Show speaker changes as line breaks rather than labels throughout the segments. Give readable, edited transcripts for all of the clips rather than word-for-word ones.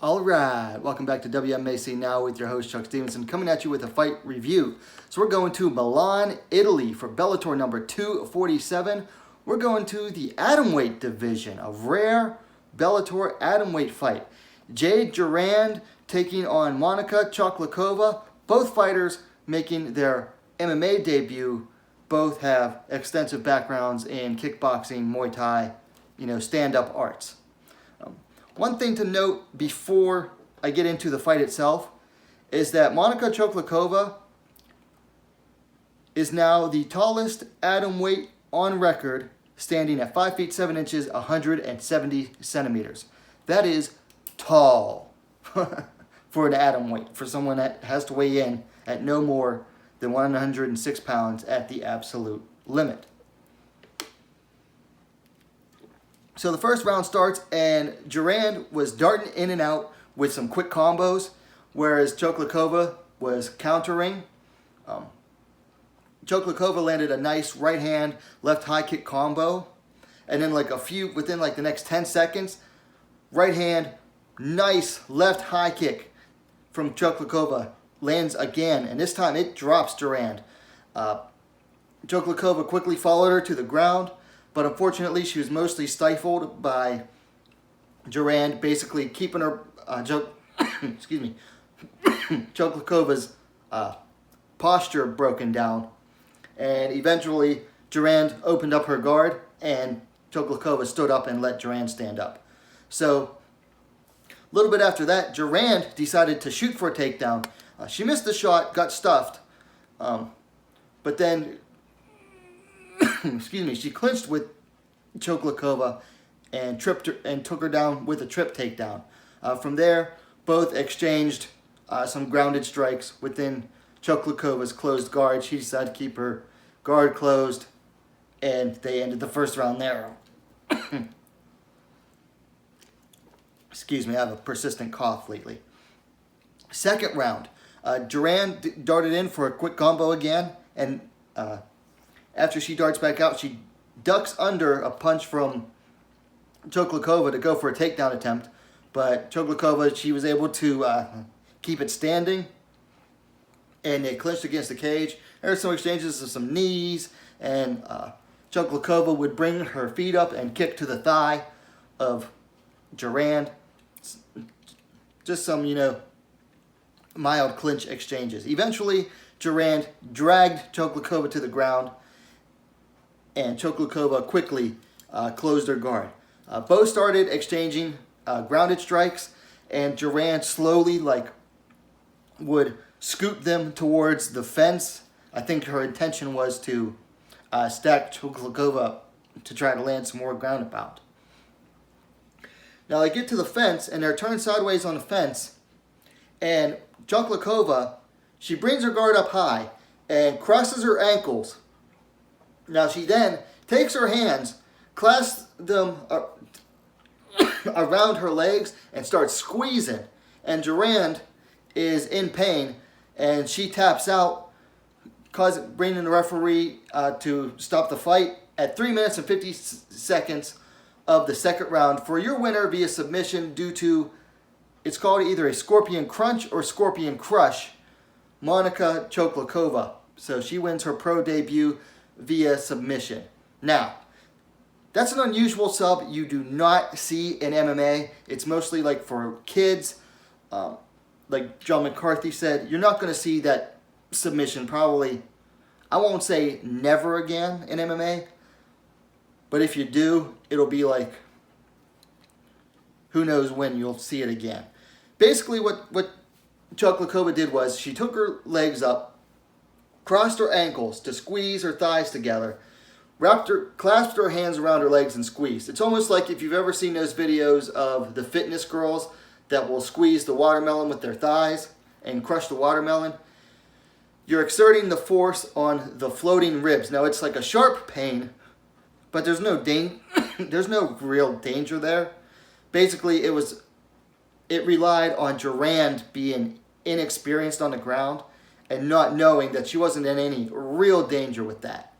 All right, welcome back to WMAC Now with your host Chuck Stevenson, coming at you with a fight review. So we're going to Milan, Italy for Bellator number 247. We're going to the Atomweight division, a rare Bellator Atomweight fight. Jade Jorand taking on Monika Chochlikova. Both fighters making their MMA debut. Both have extensive backgrounds in kickboxing, Muay Thai, stand-up arts. One thing to note before I get into the fight itself is that Monika Chochlikova is now the tallest atomweight on record, standing at 5 feet 7 inches, 170 centimeters. That is tall for an atomweight, for someone that has to weigh in at no more than 106 pounds at the absolute limit. So the first round starts, and Jorand was darting in and out with some quick combos, whereas Chochlikova was countering. Chochlikova landed a nice right hand, left high kick combo, and then within the next 10 seconds, right hand, nice left high kick from Chochlikova lands again, and this time it drops Jorand. Chochlikova quickly followed her to the ground, but unfortunately, she was mostly stifled by Jorand, basically keeping her, Chochlikova's posture broken down. And eventually, Jorand opened up her guard, and Chochlikova stood up and let Jorand stand up. So, a little bit after that, Jorand decided to shoot for a takedown. She missed the shot, got stuffed, but then she clinched with Chochlikova and tripped her and took her down with a trip takedown. From there, both exchanged some grounded strikes within Chochlikova's closed guard. She decided to keep her guard closed, and they ended the first round there. Excuse me, I have a persistent cough lately. Second round, Jorand darted in for a quick combo again, and after she darts back out, she ducks under a punch from Chochlikova to go for a takedown attempt. But Chochlikova, she was able to keep it standing, and they clinched against the cage. There were some exchanges of some knees, and Chochlikova would bring her feet up and kick to the thigh of Jorand. Just some, mild clinch exchanges. Eventually, Jorand dragged Chochlikova to the ground, and Chochlikova quickly closed her guard. Both started exchanging grounded strikes, and Jorand slowly would scoop them towards the fence. I think her intention was to stack Chochlikova to try to land some more ground and pound. Now they get to the fence, and they're turned sideways on the fence, and Chochlikova, she brings her guard up high and crosses her ankles. Now she then takes her hands, clasps them around her legs, and starts squeezing. And Jorand is in pain, and she taps out, bringing the referee to stop the fight at 3 minutes and 50 seconds of the second round for your winner via submission due to, it's called either a scorpion crunch or scorpion crush, Monika Chochlikova. So she wins her pro debut via submission. Now, that's an unusual sub you do not see in MMA. It's mostly for kids. Like John McCarthy said, you're not going to see that submission probably, I won't say never again in MMA, but if you do, it'll be who knows when you'll see it again. Basically what Chochlikova did was she took her legs up, crossed her ankles to squeeze her thighs together, clasped her hands around her legs and squeezed. It's almost like if you've ever seen those videos of the fitness girls that will squeeze the watermelon with their thighs and crush the watermelon. You're exerting the force on the floating ribs. Now it's like a sharp pain, but there's no there's no real danger there. Basically, it relied on Jorand being inexperienced on the ground and not knowing that she wasn't in any real danger with that.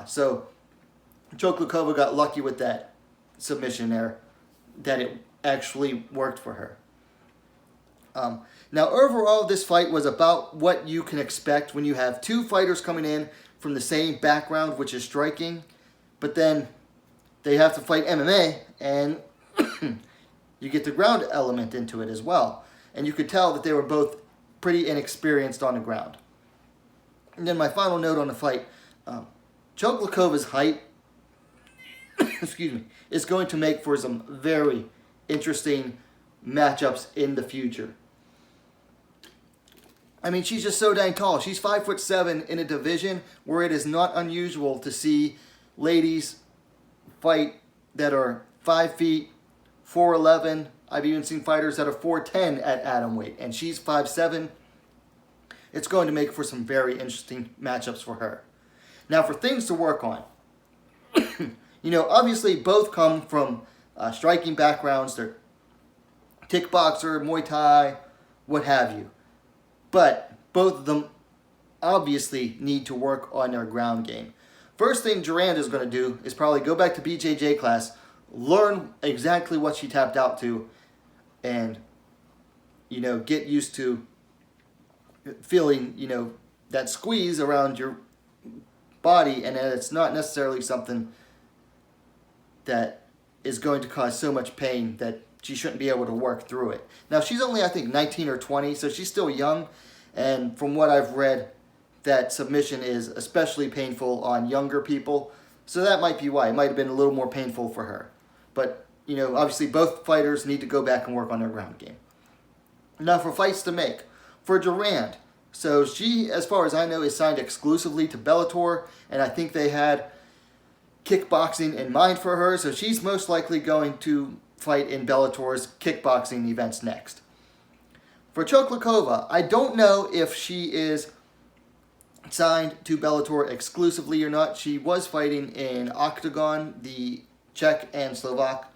So Chochlikova got lucky with that submission there, that it actually worked for her. Now, overall, this fight was about what you can expect when you have two fighters coming in from the same background, which is striking, but then they have to fight MMA, and you get the ground element into it as well. And you could tell that they were both pretty inexperienced on the ground. And then my final note on the fight, Chochlikova's height excuse me, is going to make for some very interesting matchups in the future. I mean, she's just so dang tall. She's 5'7" in a division where it is not unusual to see ladies fight that are 5 feet, 4'11". I've even seen fighters that are 4'10" at atomweight, and she's 5'7". It's going to make for some very interesting matchups for her. Now, for things to work on, you know, obviously both come from striking backgrounds. They're kickboxer, Muay Thai, what have you. But both of them obviously need to work on their ground game. First thing Jorand is going to do is probably go back to BJJ class, learn exactly what she tapped out to, and, you know, get used to feeling, you know, that squeeze around your body, and that it's not necessarily something that is going to cause so much pain that she shouldn't be able to work through it. Now, she's only, I think, 19 or 20, so she's still young, and from what I've read, that submission is especially painful on younger people, so that might be why. It might have been a little more painful for her. But, you know, obviously both fighters need to go back and work on their ground game. Now, for fights to make. For Jorand, so she, as far as I know, is signed exclusively to Bellator, and I think they had kickboxing in mind for her, so she's most likely going to fight in Bellator's kickboxing events next. For Chochlikova, I don't know if she is signed to Bellator exclusively or not. She was fighting in Octagon, the Czech and Slovak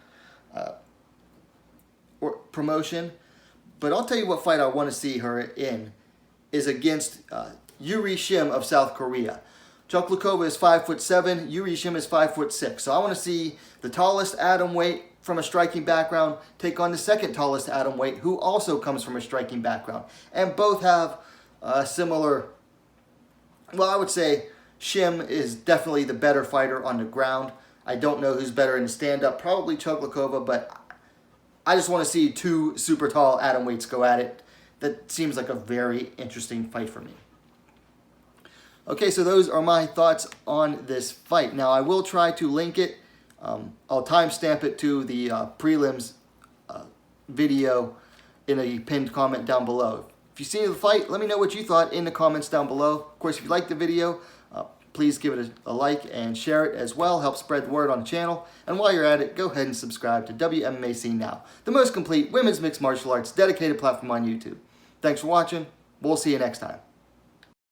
promotion. But I'll tell you what fight I want to see her in is against Yuri Shim of South Korea. Chochlikova is 5'7", Yuri Shim is 5'6". So I want to see the tallest atomweight from a striking background take on the second tallest atomweight, who also comes from a striking background. And both have similar, well, I would say Shim is definitely the better fighter on the ground. I don't know who's better in stand-up, probably Chochlikova, but I just want to see two super tall atomweights go at it. That seems like a very interesting fight for me. Okay, so those are my thoughts on this fight. Now, I will try to link it. I'll timestamp it to the prelims video in a pinned comment down below. If you've seen the fight, let me know what you thought in the comments down below. Of course, if you liked the video, please give it a like and share it as well. Help spread the word on the channel. And while you're at it, go ahead and subscribe to Wmma Scene Now, the most complete women's mixed martial arts dedicated platform on YouTube. Thanks for watching. We'll see you next time.